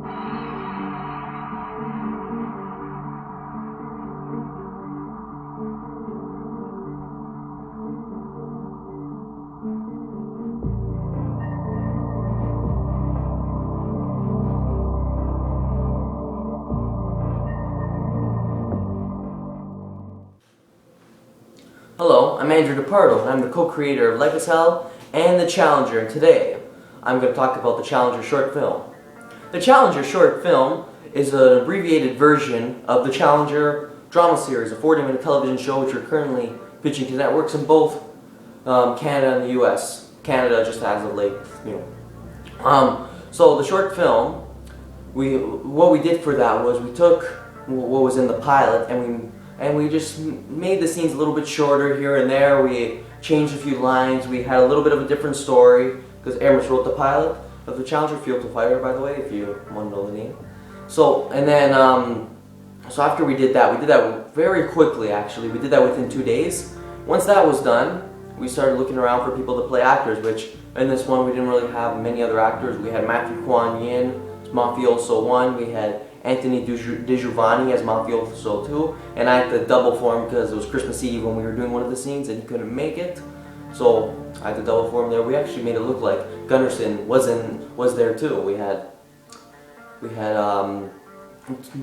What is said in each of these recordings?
Hello, I'm Andrew Pardo, and I'm the co-creator of Life is Hell and The Challenger, and today I'm going to talk about the Challenger short film. The Challenger short film is an abbreviated version of the Challenger drama series, a 40-minute television show which we're currently pitching to networks in both Canada and the US. Canada just as of late, So the short film, what we did for that was we took what was in the pilot and we just made the scenes a little bit shorter here and there. We changed a few lines. We had a little bit of a different story because Aramis wrote the pilot of the Challenger Field to Fire, by the way, if you want to know the name. So, and then, so after we did that very quickly actually. We did that within 2 days. Once that was done, we started looking around for people to play actors, which in this one we didn't really have many other actors. We had Matthew Kwan Yin as Mafioso 1, we had Anthony DiGiovanni as Mafioso 2, and I had to double for him because it was Christmas Eve when we were doing one of the scenes and he couldn't make it. So I had to double for him there. We actually made it look like Gunnerson was there too. We had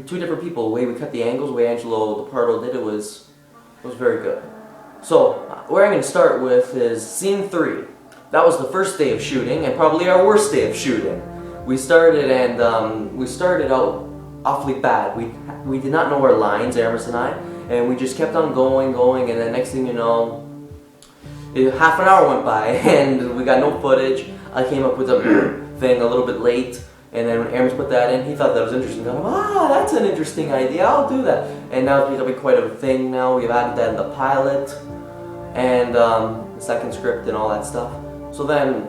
two different people. The way we cut the angles, the way Angelo Pardo did it was very good. So where I'm going to start with is scene 3. That was the first day of shooting and probably our worst day of shooting. We started out awfully bad. We did not know our lines, Aramis and I, and we just kept on going, and then next thing you know, half an hour went by and we got no footage. I came up with a thing a little bit late, and then when Aramis put that in, he thought that was interesting. I thought, that's an interesting idea, I'll do that. And now it's becoming quite a thing now. We've added that in the pilot, and the second script and all that stuff. So then,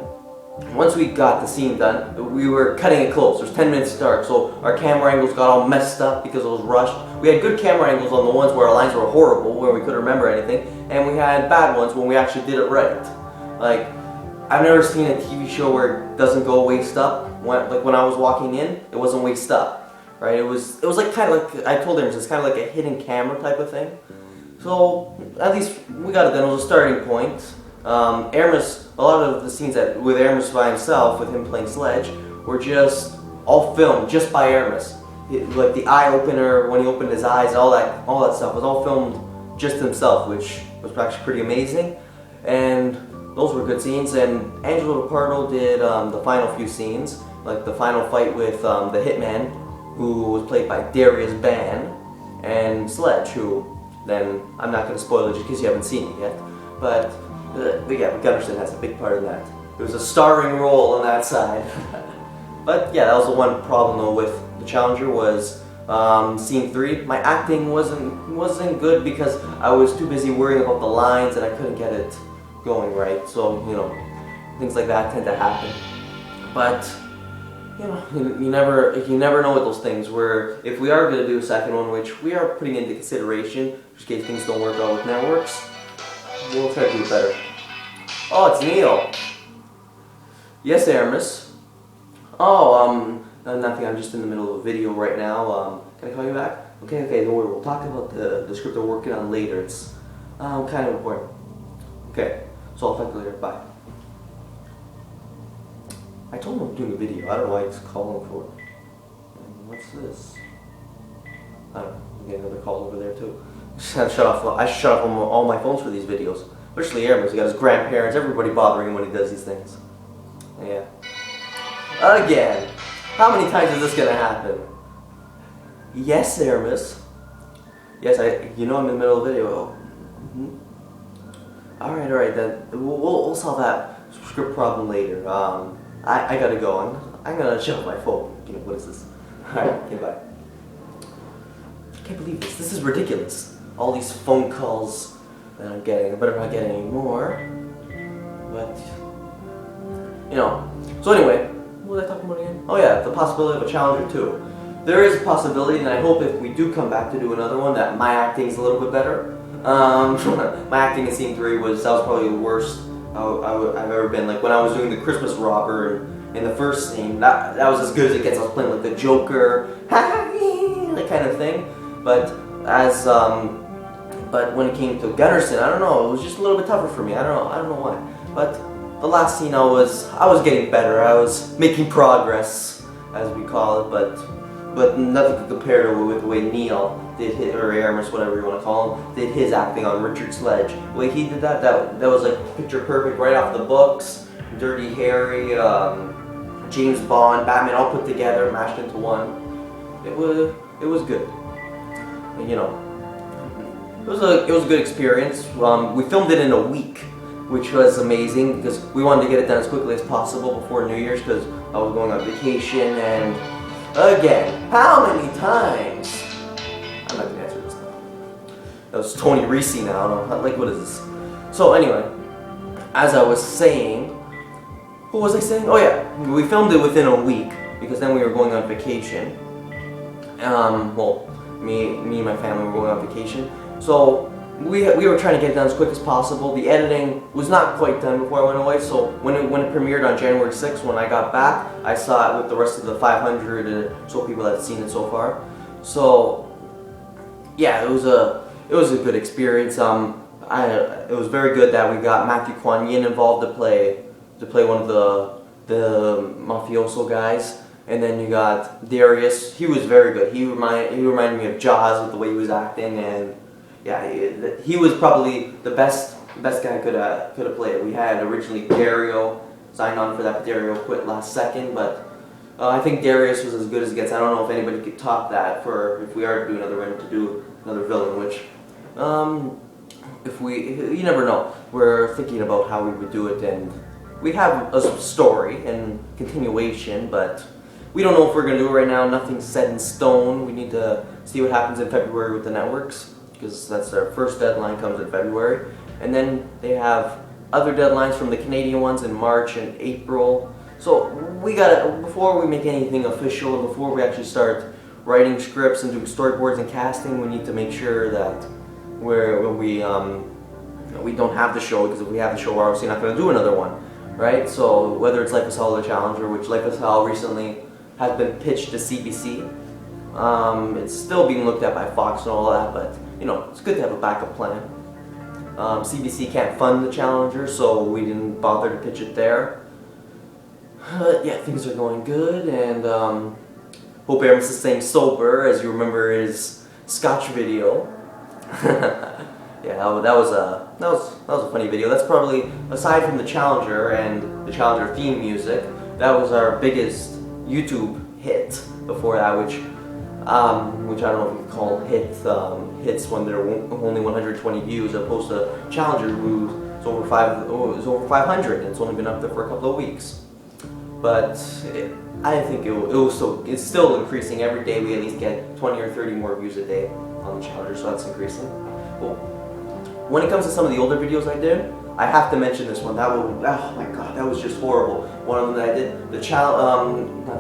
once we got the scene done, we were cutting it close. There was 10 minutes to start, so our camera angles got all messed up because it was rushed. We had good camera angles on the ones where our lines were horrible, where we couldn't remember anything, and we had bad ones when we actually did it right. Like, I've never seen a TV show where it doesn't go waist up. When I was walking in, it wasn't waist up, right? It was like kind of like, I told him, it's kind of like a hidden camera type of thing. So at least we got it done. It was a starting point. Aramis, a lot of the scenes with Aramis by himself, with him playing Sledge, were just all filmed just by Aramis. Like the eye opener, when he opened his eyes, all that stuff was all filmed just himself, which was actually pretty amazing. And those were good scenes. And Angelo Pardo did the final few scenes, like the final fight with the Hitman, who was played by Darius Ban, and Sledge, who then I'm not going to spoil it just in case you haven't seen it yet, but yeah, Gunnerson has a big part in that. It was a starring role on that side. But yeah, that was the one problem though with the Challenger was scene 3. My acting wasn't good because I was too busy worrying about the lines and I couldn't get it going right. So things like that tend to happen. But you never know with those things. Where if we are going to do a second one, which we are putting into consideration, just in case things don't work out with networks, we'll try to do it better. Oh, it's Neil. Yes, Aramis. Oh, nothing. I'm just in the middle of a video right now. Can I call you back? Okay. Don't worry. We'll talk about the script we're working on later. It's kind of important. Okay. So I'll talk to you later. Bye. I told him I'm doing a video. I don't know why he's calling for it. What's this? I don't know. I'm getting another call over there too. I should shut off all my phones for these videos. Especially Aramis. He got his grandparents, everybody bothering him when he does these things. Yeah. Again. How many times is this gonna happen? Yes, Aramis. Yes, I'm in the middle of the video. Alright, then we'll solve that script problem later. I gotta go. I'm gonna shut off my phone. What is this? Alright, okay, bye. I can't believe this. This is ridiculous. All these phone calls that I'm getting. I better not get any more. But, So anyway, what was I talking about again? Oh yeah, the possibility of a Challenger 2. There is a possibility, and I hope if we do come back to do another one, that my acting is a little bit better. My acting in scene 3 was probably the worst I've ever been. Like when I was doing the Christmas robber in the first scene. That was as good as it gets. I was playing like the Joker, that kind of thing. But but when it came to Gunnerson, I don't know. It was just a little bit tougher for me. I don't know why. But the last scene, I was getting better. I was making progress, as we call it. But nothing could compare to with the way Neal did his, or Aramis, whatever you want to call him, did his acting on Richard Sledge. The way he did that was like picture perfect, right off the books. Dirty Harry, James Bond, Batman, all put together, mashed into one. It was good. And, you know, it was a good experience. We filmed it in a week, which was amazing because we wanted to get it done as quickly as possible before New Year's because I was going on vacation and. Again, how many times? I'm not gonna answer this now. That was Tony Reese now. I don't know, like, what is this? So anyway, as I was saying, what was I saying? Oh yeah, we filmed it within a week because then we were going on vacation. Well, me and my family were going on vacation. So we were trying to get it done as quick as possible. The editing was not quite done before I went away, so when it premiered on January 6th, when I got back, I saw it with the rest of the 500 or so people that had seen it so far. So yeah, it was a good experience. It was very good that we got Matthew Kwan Yin involved to play one of the mafioso guys. And then you got Darius. He was very good. He reminded me of Jaws with the way he was acting, and yeah, he was probably the best guy could have played it. We had originally Dario signed on for that, but Dario quit last second. But I think Darius was as good as it gets. I don't know if anybody could top that for if we are to do another villain. Which, you never know. We're thinking about how we would do it, and we have a story and continuation, but we don't know if we're gonna do it right now. Nothing's set in stone. We need to see what happens in February with the networks, because that's their first deadline, comes in February. And then they have other deadlines from the Canadian ones in March and April. So we gotta, before we make anything official and before we actually start writing scripts and doing storyboards and casting, we need to make sure that we don't have the show, because if we have the show, we're obviously not gonna do another one, right? So whether it's Life is Hell or Challenger, which Life is Hell recently has been pitched to CBC. It's still being looked at by Fox and all that, but you know, it's good to have a backup plan. CBC can't fund the Challenger, so we didn't bother to pitch it there. But yeah, things are going good, and hope Aramis is staying sober. As you remember his Scotch video. Yeah, that was a funny video. That's probably, aside from the Challenger and the Challenger theme music, that was our biggest YouTube hit before that, which I don't know if you could call hits when there are only 120 views, as opposed to Challenger, who's over 500, and it's only been up there for a couple of weeks. But I think it's still increasing every day. We at least get 20 or 30 more views a day on the Challenger, so that's increasing. Cool. When it comes to some of the older videos I did, I have to mention this one. Oh my god, that was just horrible. One of them that I did, not the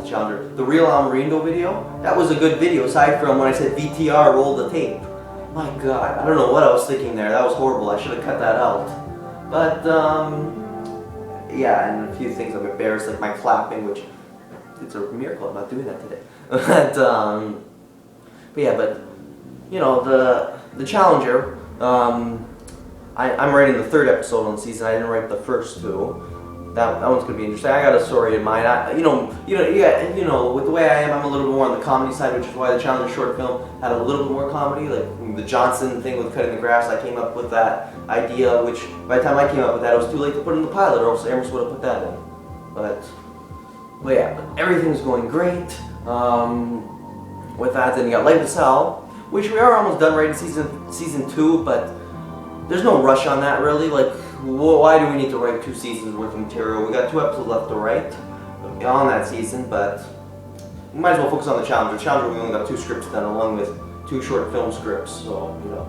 Challenger, the Real Almerindo video. That was a good video, aside from when I said VTR, roll the tape. My god, I don't know what I was thinking there. That was horrible. I should have cut that out. But yeah, and a few things I'm embarrassed, like my clapping, which it's a miracle I'm not doing that today. But yeah, but you know, the Challenger. I'm writing the third episode on the season. I didn't write the first two. That one's gonna be interesting. I got a story in mind. You know, with the way I am, I'm a little bit more on the comedy side, which is why the Challenger short film had a little bit more comedy. Like the Johnson thing with cutting the grass, I came up with that idea. Which by the time I came up with that, it was too late to put in the pilot, or else Aramis would have put that in. But yeah, but everything's going great. With that, then you got Life is Hell, which we are almost done writing season 2, but there's no rush on that really. Like, why do we need to write 2 seasons worth of material? We got 2 episodes left to write on that season, but we might as well focus on the Challenger. Challenger, we only got 2 scripts done, along with 2 short film scripts, so you know,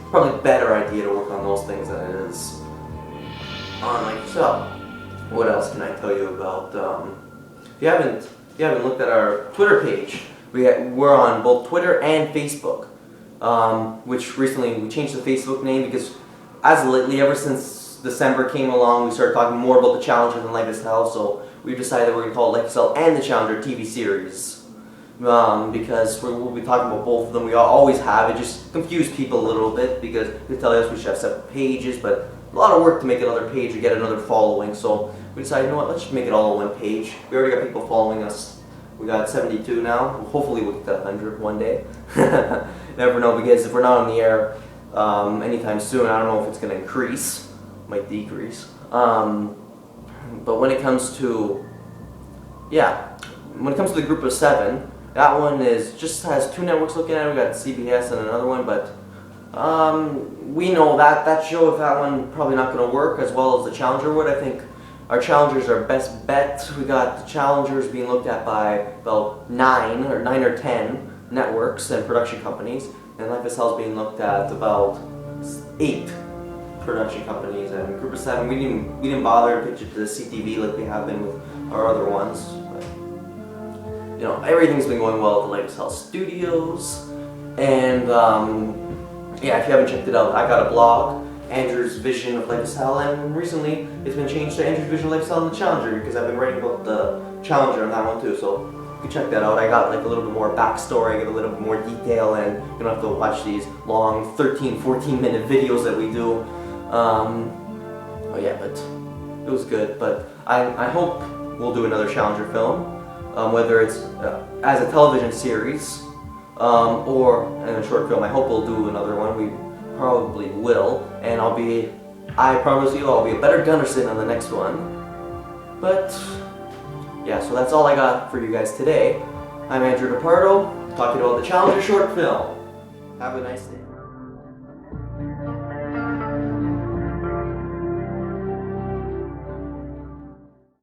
probably a better idea to work on those things than it is on Life is Hell. What else can I tell you about? If you haven't looked at our Twitter page, we're on both Twitter and Facebook. Which recently we changed the Facebook name because, as lately, ever since December came along, we started talking more about the Challenger than Life is Hell. So we decided we're going to call it Life of Cell and the Challenger TV series. Because we'll be talking about both of them. We always have. It just confused people a little bit because they tell us we should have separate pages, but a lot of work to make another page or get another following. So we decided, you know what, let's just make it all one page. We already got people following us. We got 72 now. Hopefully we'll get to 100 one day. Never know, because if we're not on the air anytime soon, I don't know if it's going to increase. Might decrease. But when it comes to, when it comes to the group of 7, that one just has 2 networks looking at it. We got CBS and another one, but we know that show, if that one probably not going to work as well as the Challenger would. I think our Challengers are best bet. We got the Challengers being looked at by about 9 or 10 networks and production companies, and Life of Cell is being looked at about 8 production companies. And group of 7, we didn't bother to pitch it to the CTV like we have been with our other ones. But, you know, everything's been going well at the Life of Cell Studios, and if you haven't checked it out, I got a blog, Andrew's Vision of Life of Cell, and recently it's been changed to Andrew's Vision of Life of Cell and the Challenger, because I've been writing about the Challenger on that one too, so you can check that out. I got like a little bit more backstory, I get a little bit more detail, and you don't have to watch these long 13-14 minute videos that we do. But it was good, but I hope we'll do another Challenger film, whether it's as a television series or in a short film. I hope we'll do another one. We probably will, and I promise you I'll be a better Gunnerson on the next one. But yeah, so that's all I got for you guys today. I'm Andrew Pardo, talking about the Challenger short film. Have a nice day.